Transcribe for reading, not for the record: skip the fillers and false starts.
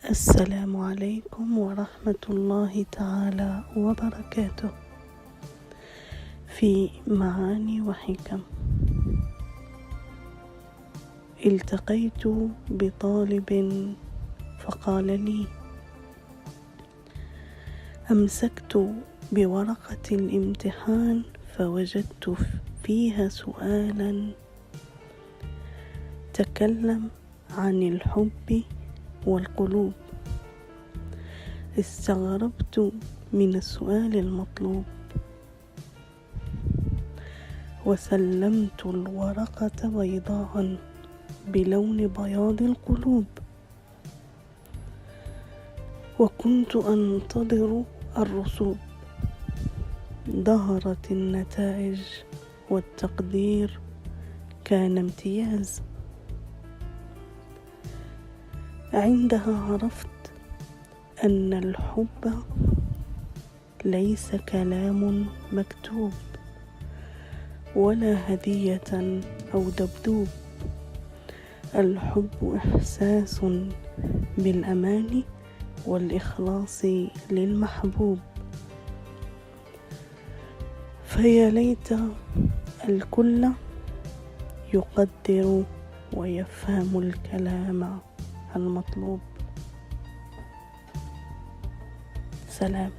السلام عليكم ورحمة الله تعالى وبركاته. في معاني وحكم. التقيت بطالب فقال لي: أمسكت بورقة الامتحان فوجدت فيها سؤالا تكلم عن الحب والقلوب. استغربت من السؤال المطلوب وسلمت الورقة بيضاء بلون بياض القلوب، وكنت أنتظر الرسوب. ظهرت النتائج والتقدير كان امتياز. عندها عرفت أن الحب ليس كلام مكتوب ولا هدية أو دبدوب. الحب إحساس بالأمان والإخلاص للمحبوب. فيا ليت الكل يقدر ويفهم الكلام المطلوب. سلام.